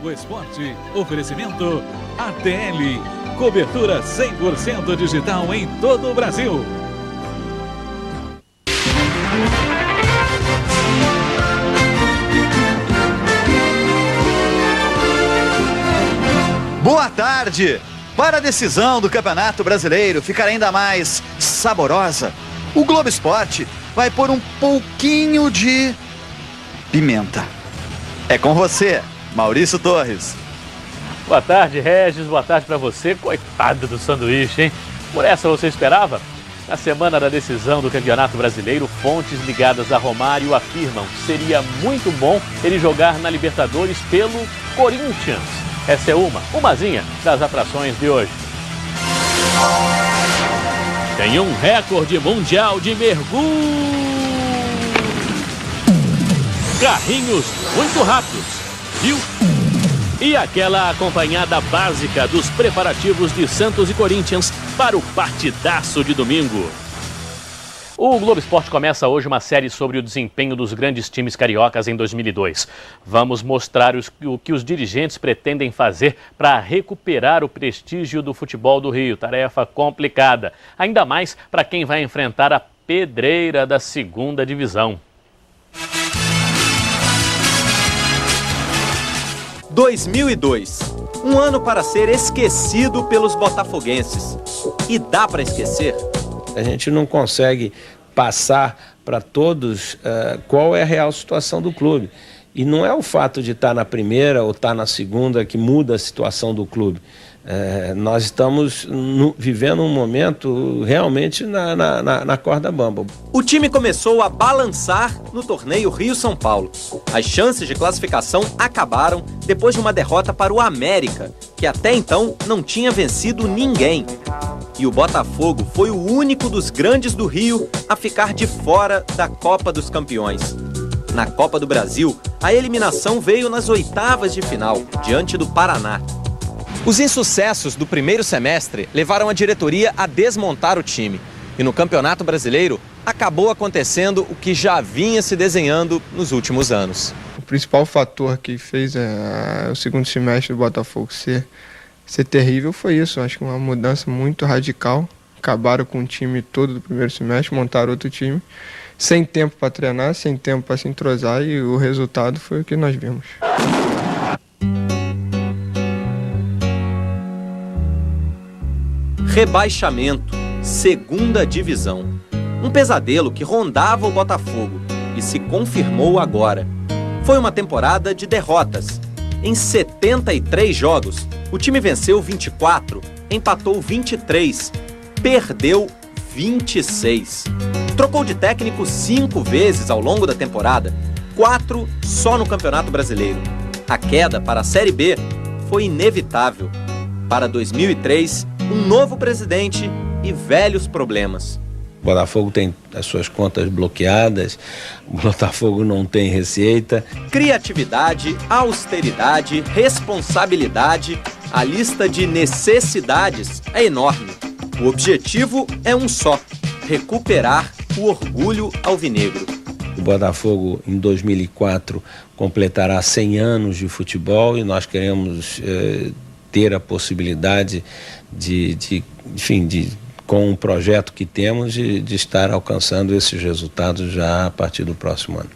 O esporte, oferecimento ATL, cobertura 100% digital em todo o Brasil. Boa tarde! Para a decisão do Campeonato Brasileiro ficar ainda mais saborosa, o Globo Esporte vai pôr um pouquinho de pimenta. É com você, Maurício Torres. Boa tarde, Regis. Boa tarde para você. Coitado do sanduíche, hein? Por essa você esperava? Na semana da decisão do Campeonato Brasileiro, fontes ligadas a Romário afirmam que seria muito bom ele jogar na Libertadores pelo Corinthians. Essa é umazinha das atrações de hoje. Tem um recorde mundial de mergulho. Carrinhos muito rápidos, viu? E aquela acompanhada básica dos preparativos de Santos e Corinthians para o partidaço de domingo. O Globo Esporte começa hoje uma série sobre o desempenho dos grandes times cariocas em 2002. Vamos mostrar o que os dirigentes pretendem fazer para recuperar o prestígio do futebol do Rio. Tarefa complicada, ainda mais para quem vai enfrentar a pedreira da segunda divisão. 2002, um ano para ser esquecido pelos botafoguenses. E dá para esquecer? A gente não consegue passar para todos qual é a real situação do clube. E não é o fato de estar na primeira ou estar na segunda que muda a situação do clube. Nós estamos vivendo um momento realmente na corda bamba. O time começou a balançar no torneio Rio-São Paulo. As chances de classificação acabaram depois de uma derrota para o América, que até então não tinha vencido ninguém. E o Botafogo foi o único dos grandes do Rio a ficar de fora da Copa dos Campeões. Na Copa do Brasil, a eliminação veio nas oitavas de final, diante do Paraná. Os insucessos do primeiro semestre levaram a diretoria a desmontar o time. E no Campeonato Brasileiro, acabou acontecendo o que já vinha se desenhando nos últimos anos. O principal fator que fez o segundo semestre do Botafogo ser terrível foi isso. Acho que uma mudança muito radical. Acabaram com o time todo do primeiro semestre, montaram outro time, sem tempo para treinar, sem tempo para se entrosar, e o resultado foi o que nós vimos. Rebaixamento, segunda divisão. Um pesadelo que rondava o Botafogo e se confirmou agora. Foi uma temporada de derrotas. Em 73 jogos, o time venceu 24, empatou 23, perdeu 26. Trocou de técnico 5 vezes ao longo da temporada, 4 só no Campeonato Brasileiro. A queda para a Série B foi inevitável. Para 2003, um novo presidente e velhos problemas. O Botafogo tem as suas contas bloqueadas, o Botafogo não tem receita. Criatividade, austeridade, responsabilidade, a lista de necessidades é enorme. O objetivo é um só: recuperar o orgulho alvinegro. O Botafogo, em 2004, completará 100 anos de futebol e nós queremos ter a possibilidade com o projeto que temos, de estar alcançando esses resultados já a partir do próximo ano.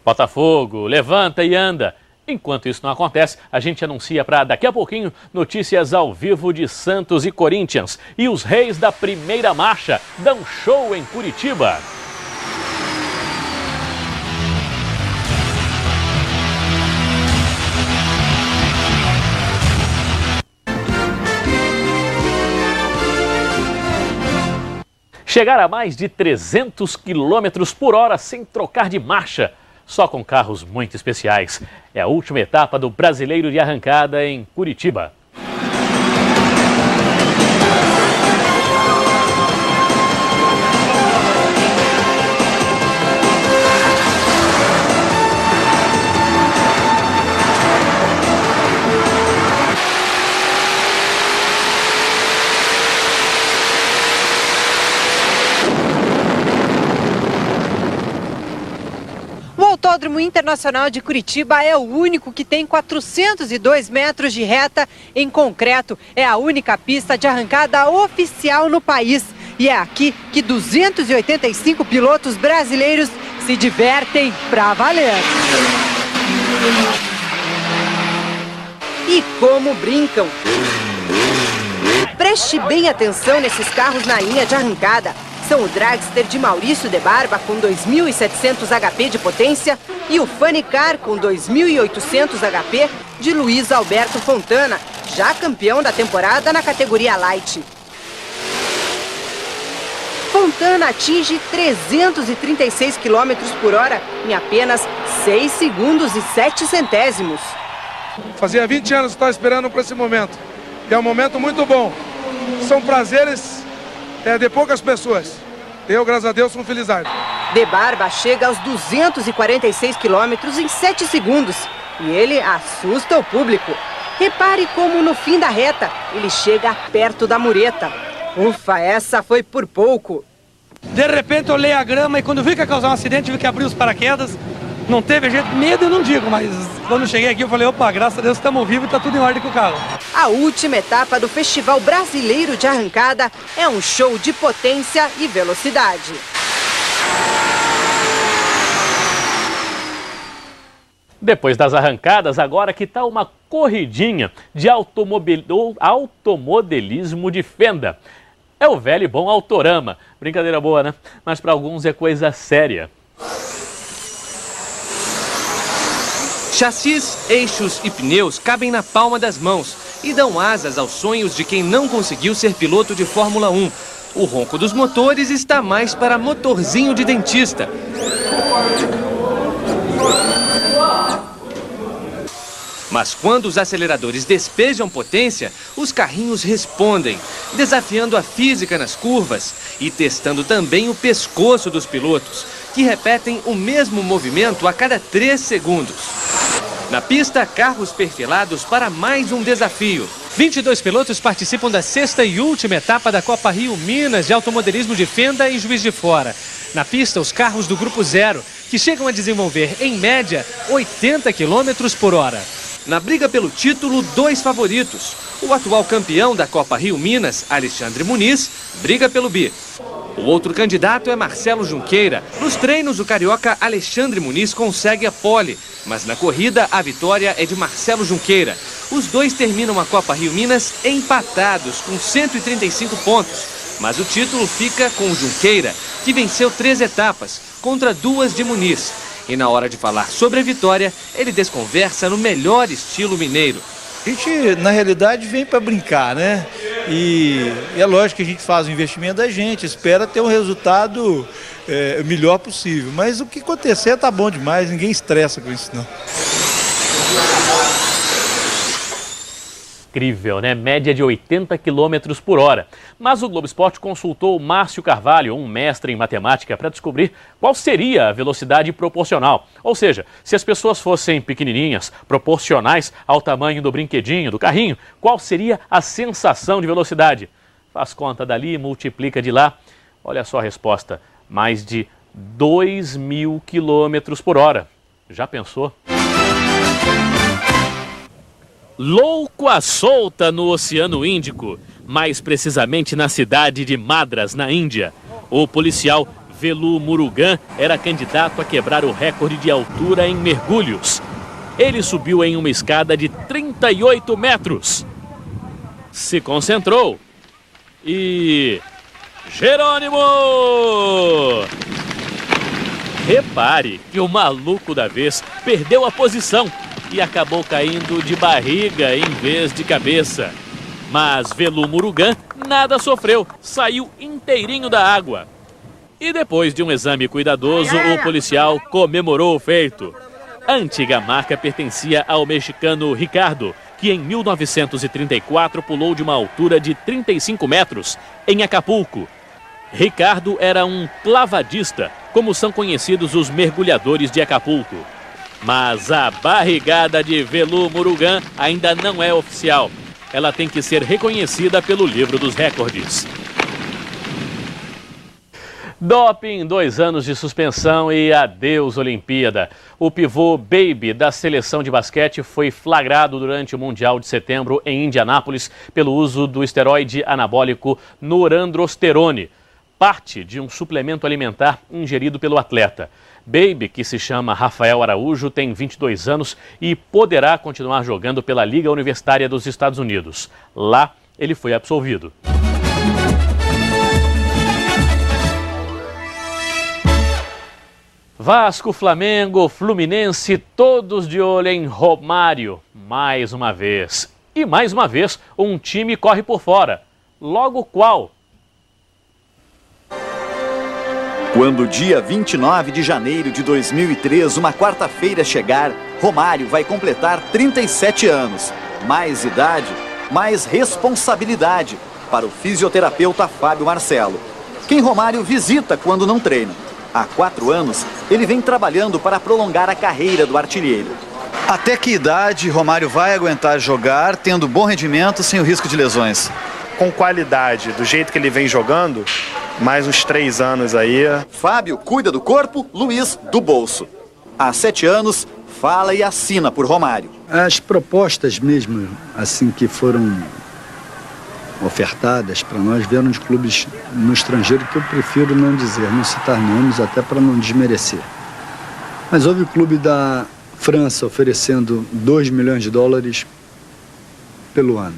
Botafogo, levanta e anda. Enquanto isso não acontece, a gente anuncia para daqui a pouquinho notícias ao vivo de Santos e Corinthians. E os reis da primeira marcha dão show em Curitiba. Chegar a mais de 300 km por hora sem trocar de marcha, só com carros muito especiais. É a última etapa do Brasileiro de Arrancada em Curitiba. O Autódromo Internacional de Curitiba é o único que tem 402 metros de reta em concreto. É a única pista de arrancada oficial no país. E é aqui que 285 pilotos brasileiros se divertem pra valer. E como brincam! Preste bem atenção nesses carros na linha de arrancada. São o Dragster de Maurício de Barba com 2.700 HP de potência e o Funny Car com 2.800 HP de Luiz Alberto Fontana, já campeão da temporada na categoria Light. Fontana atinge 336 km por hora em apenas 6 segundos e 7 centésimos. Fazia 20 anos que estava esperando por esse momento. É um momento muito bom. São prazeres de poucas pessoas. Eu, graças a Deus, sou um felizardo. De Barba chega aos 246 quilômetros em 7 segundos. E ele assusta o público. Repare como no fim da reta, ele chega perto da mureta. Ufa, essa foi por pouco. De repente eu olhei a grama e quando vi que ia causar um acidente, vi que abriu os paraquedas. Não teve jeito, medo eu não digo, mas quando cheguei aqui eu falei, opa, graças a Deus estamos vivos e tá tudo em ordem com o carro. A última etapa do Festival Brasileiro de Arrancada é um show de potência e velocidade. Depois das arrancadas, agora que tal uma corridinha de automodelismo de fenda? É o velho e bom Autorama. Brincadeira boa, né? Mas para alguns é coisa séria. Chassis, eixos e pneus cabem na palma das mãos e dão asas aos sonhos de quem não conseguiu ser piloto de Fórmula 1. O ronco dos motores está mais para motorzinho de dentista. Mas quando os aceleradores despejam potência, os carrinhos respondem, desafiando a física nas curvas e testando também o pescoço dos pilotos, que repetem o mesmo movimento a cada 3 segundos. Na pista, carros perfilados para mais um desafio. 22 pilotos participam da 6ª e última etapa da Copa Rio Minas de automodelismo de fenda em Juiz de Fora. Na pista, os carros do Grupo Zero, que chegam a desenvolver, em média, 80 km por hora. Na briga pelo título, 2 favoritos. O atual campeão da Copa Rio Minas, Alexandre Muniz, briga pelo bi. O outro candidato é Marcelo Junqueira. Nos treinos, o carioca Alexandre Muniz consegue a pole, mas na corrida a vitória é de Marcelo Junqueira. Os dois terminam a Copa Rio Minas empatados com 135 pontos, mas o título fica com o Junqueira, que venceu 3 etapas, contra 2 de Muniz. E na hora de falar sobre a vitória, ele desconversa no melhor estilo mineiro. A gente, na realidade, vem para brincar, né? E é lógico que a gente faz o investimento da gente, espera ter um resultado melhor possível. Mas o que acontecer tá bom demais, ninguém estressa com isso, não. Incrível, né? Média de 80 km por hora. Mas o Globo Esporte consultou Márcio Carvalho, um mestre em matemática, para descobrir qual seria a velocidade proporcional. Ou seja, se as pessoas fossem pequenininhas, proporcionais ao tamanho do brinquedinho, do carrinho, qual seria a sensação de velocidade? Faz conta dali, multiplica de lá. Olha só a resposta, mais de 2.000 km por hora. Já pensou? Louco à solta no Oceano Índico, mais precisamente na cidade de Madras, na Índia. O policial Velu Murugan era candidato a quebrar o recorde de altura em mergulhos. Ele subiu em uma escada de 38 metros. Se concentrou e... Jerônimo! Repare que o maluco da vez perdeu a posição e acabou caindo de barriga em vez de cabeça. Mas Velu Murugan nada sofreu, saiu inteirinho da água. E depois de um exame cuidadoso, o policial comemorou o feito. A antiga marca pertencia ao mexicano Ricardo, que em 1934 pulou de uma altura de 35 metros em Acapulco. Ricardo era um clavadista, como são conhecidos os mergulhadores de Acapulco. Mas a barrigada de Velu Murugan ainda não é oficial. Ela tem que ser reconhecida pelo livro dos recordes. Doping, 2 anos de suspensão e adeus Olimpíada. O pivô Baby da seleção de basquete foi flagrado durante o Mundial de Setembro em Indianápolis pelo uso do esteroide anabólico norandrosterone, parte de um suplemento alimentar ingerido pelo atleta. Baby, que se chama Rafael Araújo, tem 22 anos e poderá continuar jogando pela Liga Universitária dos Estados Unidos. Lá, ele foi absolvido. Vasco, Flamengo, Fluminense, todos de olho em Romário, mais uma vez. E mais uma vez, um time corre por fora. Logo qual? Quando o dia 29 de janeiro de 2003, uma quarta-feira chegar, Romário vai completar 37 anos. Mais idade, mais responsabilidade para o fisioterapeuta Fábio Marcelo, quem Romário visita quando não treina. Há 4 anos, ele vem trabalhando para prolongar a carreira do artilheiro. Até que idade Romário vai aguentar jogar, tendo bom rendimento, sem o risco de lesões? Com qualidade, do jeito que ele vem jogando, mais uns 3 anos aí. Fábio cuida do corpo, Luiz do bolso. Há 7 anos, fala e assina por Romário. As propostas mesmo, assim, que foram ofertadas para nós, vieram de clubes no estrangeiro que eu prefiro não dizer, não citar nomes, até para não desmerecer. Mas houve clube da França oferecendo $2 milhões pelo ano.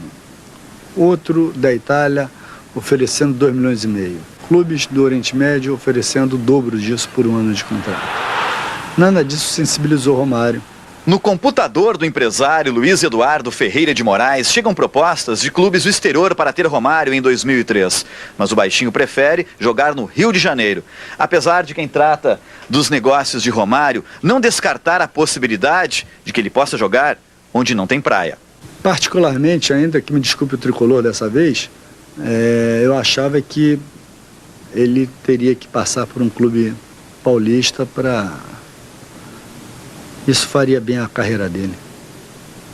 Outro da Itália oferecendo 2,5 milhões. Clubes do Oriente Médio oferecendo o dobro disso por um ano de contrato. Nada disso sensibilizou Romário. No computador do empresário Luiz Eduardo Ferreira de Moraes chegam propostas de clubes do exterior para ter Romário em 2003. Mas o baixinho prefere jogar no Rio de Janeiro. Apesar de quem trata dos negócios de Romário não descartar a possibilidade de que ele possa jogar onde não tem praia. Particularmente, ainda que me desculpe o tricolor dessa vez, eu achava que ele teria que passar por um clube paulista para... Isso faria bem a carreira dele.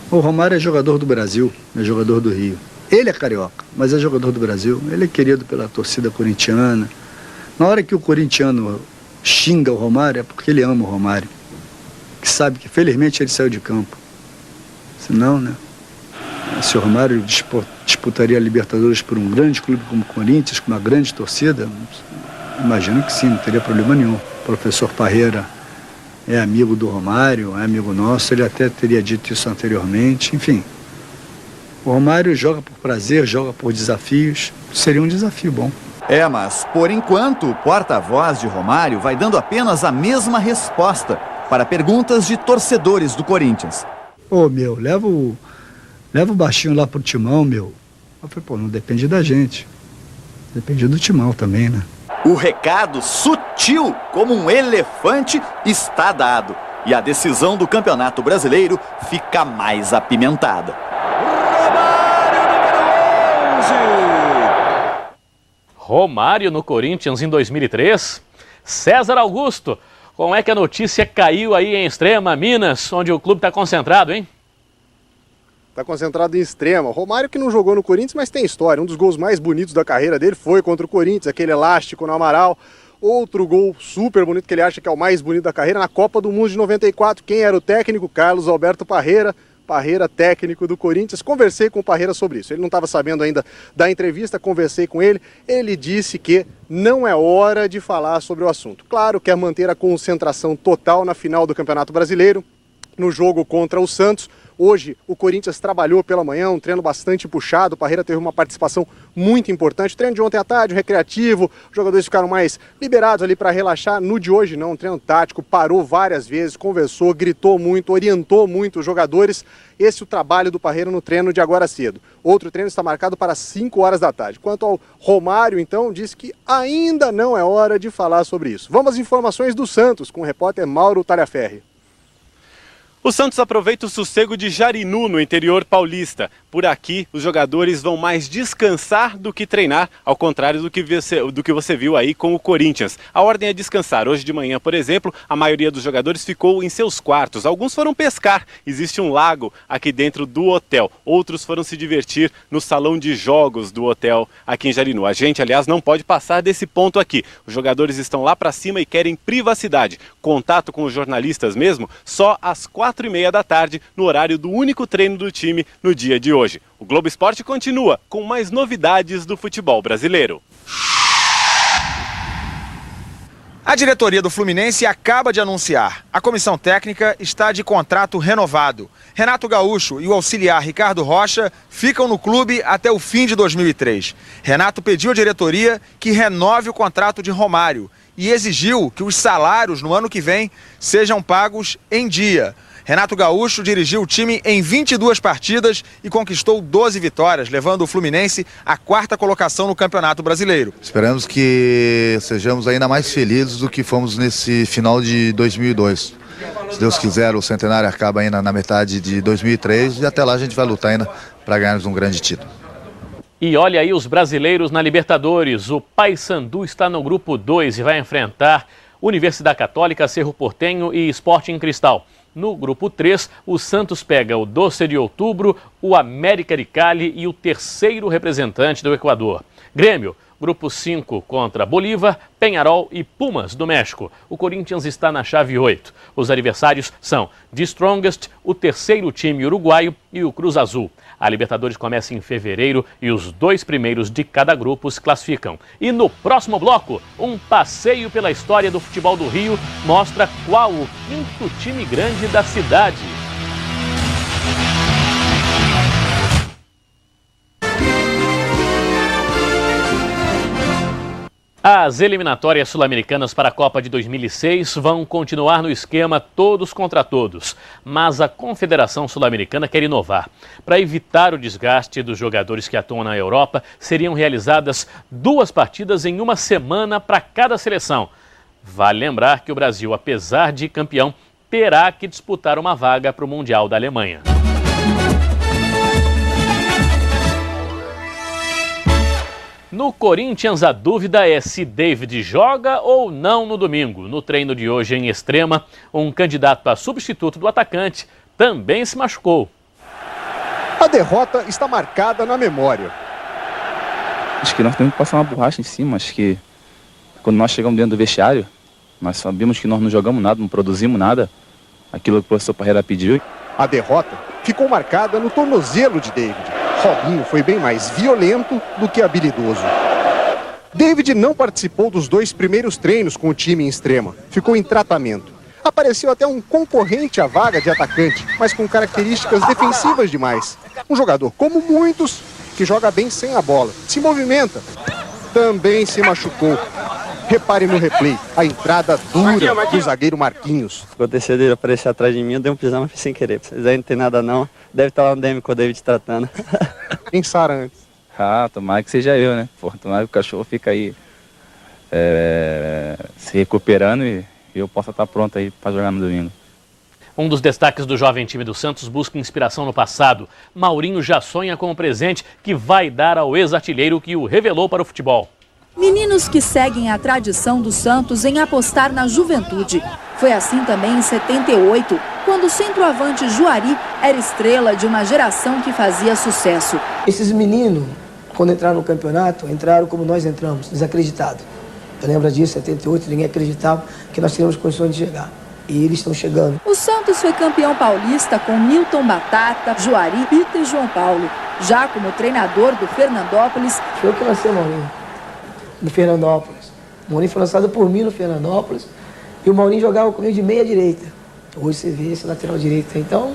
O Romário é jogador do Brasil, é jogador do Rio. Ele é carioca, mas é jogador do Brasil. Ele é querido pela torcida corintiana. Na hora que o corintiano xinga o Romário, é porque ele ama o Romário. Que sabe que, felizmente, ele saiu de campo. Senão, né? Se o Romário disputaria a Libertadores por um grande clube como o Corinthians, com uma grande torcida, imagino que sim, não teria problema nenhum. O professor Parreira é amigo do Romário, é amigo nosso, ele até teria dito isso anteriormente, enfim. O Romário joga por prazer, joga por desafios, seria um desafio bom. Mas, por enquanto, o porta-voz de Romário vai dando apenas a mesma resposta para perguntas de torcedores do Corinthians. Leva o baixinho lá pro Timão, meu. Eu falei, não depende da gente, depende do Timão também, né? O recado sutil como um elefante está dado. E a decisão do Campeonato Brasileiro fica mais apimentada. Romário no Corinthians em 2003? César Augusto, como é que a notícia caiu aí em Extrema, Minas, onde o clube está concentrado, hein? Está concentrado em Extrema. Romário que não jogou no Corinthians, mas tem história. Um dos gols mais bonitos da carreira dele foi contra o Corinthians, aquele elástico no Amaral. Outro gol super bonito que ele acha que é o mais bonito da carreira, na Copa do Mundo de 94. Quem era o técnico? Carlos Alberto Parreira. Parreira, técnico do Corinthians. Conversei com o Parreira sobre isso. Ele não estava sabendo ainda da entrevista, conversei com ele. Ele disse que não é hora de falar sobre o assunto. Claro, quer manter a concentração total na final do Campeonato Brasileiro, no jogo contra o Santos. Hoje o Corinthians trabalhou pela manhã, um treino bastante puxado, o Parreira teve uma participação muito importante. O treino de ontem à tarde, recreativo, os jogadores ficaram mais liberados ali para relaxar. No de hoje não, um treino tático, parou várias vezes, conversou, gritou muito, orientou muito os jogadores. Esse é o trabalho do Parreira no treino de agora cedo. Outro treino está marcado para 5 horas da tarde. Quanto ao Romário, então, disse que ainda não é hora de falar sobre isso. Vamos às informações do Santos, com o repórter Mauro Talhaferri. O Santos aproveita o sossego de Jarinu, no interior paulista. Por aqui, os jogadores vão mais descansar do que treinar, ao contrário do que você viu aí com o Corinthians. A ordem é descansar. Hoje de manhã, por exemplo, a maioria dos jogadores ficou em seus quartos. Alguns foram pescar. Existe um lago aqui dentro do hotel. Outros foram se divertir no salão de jogos do hotel aqui em Jarinu. A gente, aliás, não pode passar desse ponto aqui. Os jogadores estão lá para cima e querem privacidade. Contato com os jornalistas mesmo, só às 4h30 da tarde, no horário do único treino do time no dia de hoje. O Globo Esporte continua com mais novidades do futebol brasileiro. A diretoria do Fluminense acaba de anunciar. A comissão técnica está de contrato renovado. Renato Gaúcho e o auxiliar Ricardo Rocha ficam no clube até o fim de 2003. Renato pediu à diretoria que renove o contrato de Romário e exigiu que os salários no ano que vem sejam pagos em dia. Renato Gaúcho dirigiu o time em 22 partidas e conquistou 12 vitórias, levando o Fluminense à 4ª colocação no Campeonato Brasileiro. Esperamos que sejamos ainda mais felizes do que fomos nesse final de 2002. Se Deus quiser, o centenário acaba ainda na metade de 2003 e até lá a gente vai lutar ainda para ganharmos um grande título. E olha aí os brasileiros na Libertadores. O Paysandu está no grupo 2 e vai enfrentar Universidade Católica, Cerro Porteño e Sporting Cristal. No grupo 3, o Santos pega o 12 de outubro, o América de Cali e o terceiro representante do Equador. Grêmio, grupo 5 contra Bolívar, Peñarol e Pumas do México. O Corinthians está na chave 8. Os adversários são The Strongest, o terceiro time uruguaio e o Cruz Azul. A Libertadores começa em fevereiro e os 2 primeiros de cada grupo se classificam. E no próximo bloco, um passeio pela história do futebol do Rio mostra qual o 5º time grande da cidade. As eliminatórias sul-americanas para a Copa de 2006 vão continuar no esquema todos contra todos, mas a Confederação Sul-Americana quer inovar. Para evitar o desgaste dos jogadores que atuam na Europa, seriam realizadas 2 partidas em uma semana para cada seleção. Vale lembrar que o Brasil, apesar de campeão, terá que disputar uma vaga para o Mundial da Alemanha. No Corinthians, a dúvida é se David joga ou não no domingo. No treino de hoje em Extrema, um candidato a substituto do atacante também se machucou. A derrota está marcada na memória. Acho que nós temos que passar uma borracha em cima. Acho que quando nós chegamos dentro do vestiário, nós sabemos que nós não jogamos nada, não produzimos nada. Aquilo que o professor Parreira pediu. A derrota ficou marcada no tornozelo de David. Robinho foi bem mais violento do que habilidoso. David não participou dos 2 primeiros treinos com o time em Extrema. Ficou em tratamento. Apareceu até um concorrente à vaga de atacante, mas com características defensivas demais. Um jogador como muitos, que joga bem sem a bola. Se movimenta. Também se machucou. Repare no replay, a entrada dura do zagueiro Marquinhos. Aconteceu dele aparecer atrás de mim, eu dei um pisão, mas sem querer. Vocês aí não tem nada não. Deve estar lá no DM com o David tratando. Quem Sara antes? Tomara que seja eu, né? Tomara que o cachorro fica aí se recuperando e eu possa estar pronto aí para jogar no domingo. Um dos destaques do jovem time do Santos busca inspiração no passado. Maurinho já sonha com o presente que vai dar ao ex-artilheiro que o revelou para o futebol. Meninos que seguem a tradição do Santos em apostar na juventude. Foi assim também em 78, quando o centroavante Juari era estrela de uma geração que fazia sucesso. Esses meninos, quando entraram no campeonato, entraram como nós entramos, desacreditados. Eu lembro disso, em 78, ninguém acreditava que nós teríamos condições de chegar. E eles estão chegando. O Santos foi campeão paulista com Milton Batata, Juari, Pita e João Paulo. Já como treinador do Fernandópolis... Foi eu que lancei o Maurinho, no Fernandópolis. O Maurinho foi lançado por mim no Fernandópolis. E o Maurinho jogava comigo de meia direita. Hoje você vê esse lateral direito. Então,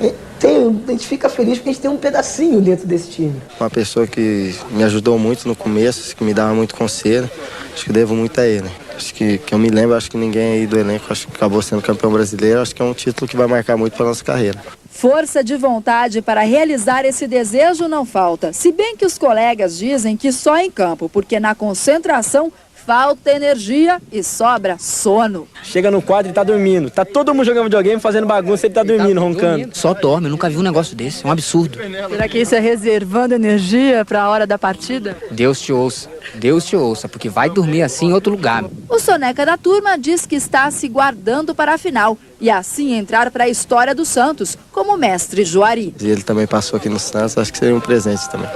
a gente fica feliz porque a gente tem um pedacinho dentro desse time. Uma pessoa que me ajudou muito no começo, que me dava muito conselho. Acho que devo muito a ele. Acho que eu me lembro, acho que ninguém aí do elenco acho que acabou sendo campeão brasileiro. Acho que é um título que vai marcar muito para a nossa carreira. Força de vontade para realizar esse desejo não falta. Se bem que os colegas dizem que só em campo, porque na concentração falta energia e sobra sono. Chega no quadro e tá dormindo. Tá todo mundo jogando videogame, fazendo bagunça, ele tá dormindo, roncando. Só dorme, eu nunca vi um negócio desse, é um absurdo. Será que isso é reservando energia para a hora da partida? Deus te ouça, porque vai dormir assim em outro lugar. O soneca da turma diz que está se guardando para a final e assim entrar para a história do Santos como mestre Juari. E ele também passou aqui no Santos, acho que seria um presente também.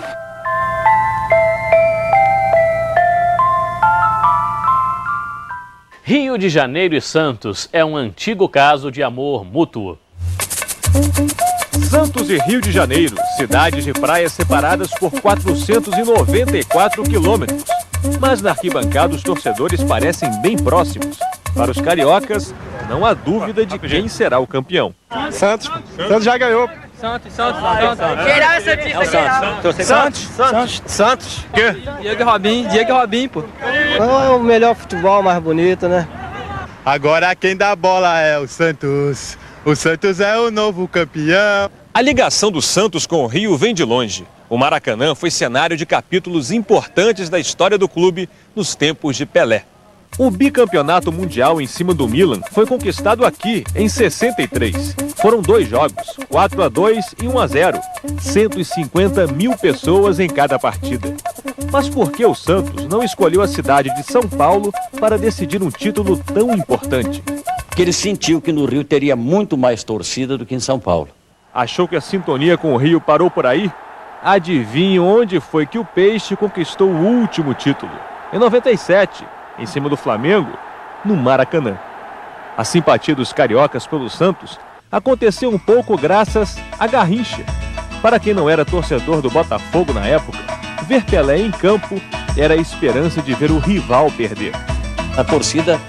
Rio de Janeiro e Santos é um antigo caso de amor mútuo. Santos e Rio de Janeiro, cidades de praias separadas por 494 quilômetros. Mas na arquibancada os torcedores parecem bem próximos. Para os cariocas, não há dúvida de quem será o campeão. Santos já ganhou. Santos. Geral é santista, geral. Santos. Diego e Robinho, pô. É o melhor futebol, mais bonito, né? Agora quem dá bola é o Santos. O Santos é o novo campeão. A ligação do Santos com o Rio vem de longe. O Maracanã foi cenário de capítulos importantes da história do clube nos tempos de Pelé. O bicampeonato mundial em cima do Milan foi conquistado aqui em 63. Foram 2 jogos, 4-2 e 1-0. 150 mil pessoas em cada partida. Mas por que o Santos não escolheu a cidade de São Paulo para decidir um título tão importante? Porque ele sentiu que no Rio teria muito mais torcida do que em São Paulo. Achou que a sintonia com o Rio parou por aí? Adivinhe onde foi que o Peixe conquistou o último título? Em 97. Em cima do Flamengo, no Maracanã. A simpatia dos cariocas pelo Santos aconteceu um pouco graças à Garrincha. Para quem não era torcedor do Botafogo na época, ver Pelé em campo era a esperança de ver o rival perder. A torcida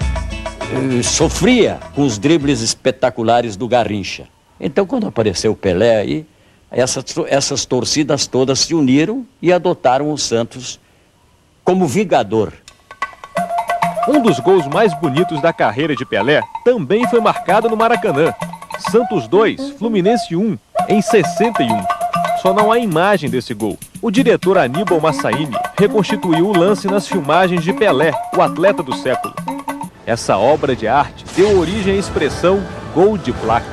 sofria com os dribles espetaculares do Garrincha. Então, quando apareceu o Pelé aí, essas torcidas todas se uniram e adotaram o Santos como vingador. Um dos gols mais bonitos da carreira de Pelé também foi marcado no Maracanã. Santos 2, Fluminense 1, em 61. Só não há imagem desse gol. O diretor Aníbal Massaini reconstituiu o lance nas filmagens de Pelé, o atleta do século. Essa obra de arte deu origem à expressão gol de placa.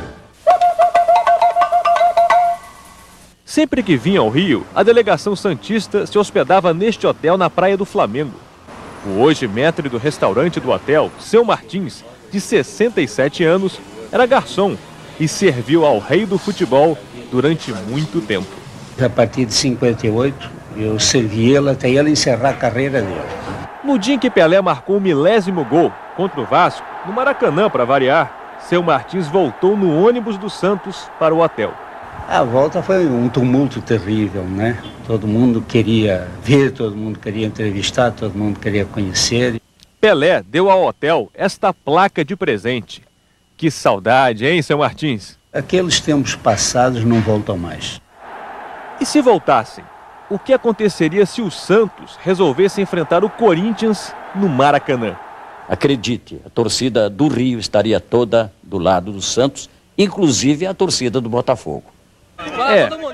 Sempre que vinha ao Rio, a delegação santista se hospedava neste hotel na Praia do Flamengo. O hoje maître do restaurante do hotel, Seu Martins, de 67 anos, era garçom e serviu ao rei do futebol durante muito tempo. A partir de 58, eu servi ele até ele encerrar a carreira dele. No dia em que Pelé marcou o 1000º gol contra o Vasco, no Maracanã para variar, Seu Martins voltou no ônibus do Santos para o hotel. A volta foi um tumulto terrível, né? Todo mundo queria ver, todo mundo queria entrevistar, todo mundo queria conhecer. Pelé deu ao hotel esta placa de presente. Que saudade, hein, Seu Martins? Aqueles tempos passados não voltam mais. E se voltassem, o que aconteceria se o Santos resolvesse enfrentar o Corinthians no Maracanã? Acredite, a torcida do Rio estaria toda do lado do Santos, inclusive a torcida do Botafogo.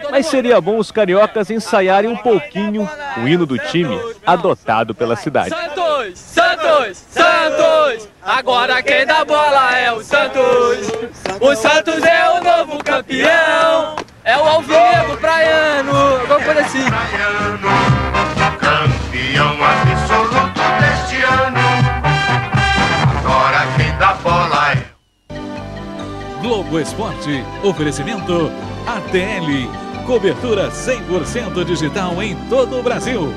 Mas seria bom os cariocas ensaiarem um pouquinho o hino do time adotado pela cidade. Santos! Agora quem dá bola é o Santos! O Santos é o novo campeão! É o alvinegro praiano! Alguma coisa assim. Campeão absoluto deste ano. Agora quem dá bola é... Globo Esporte, oferecimento ATL, cobertura 100% digital em todo o Brasil.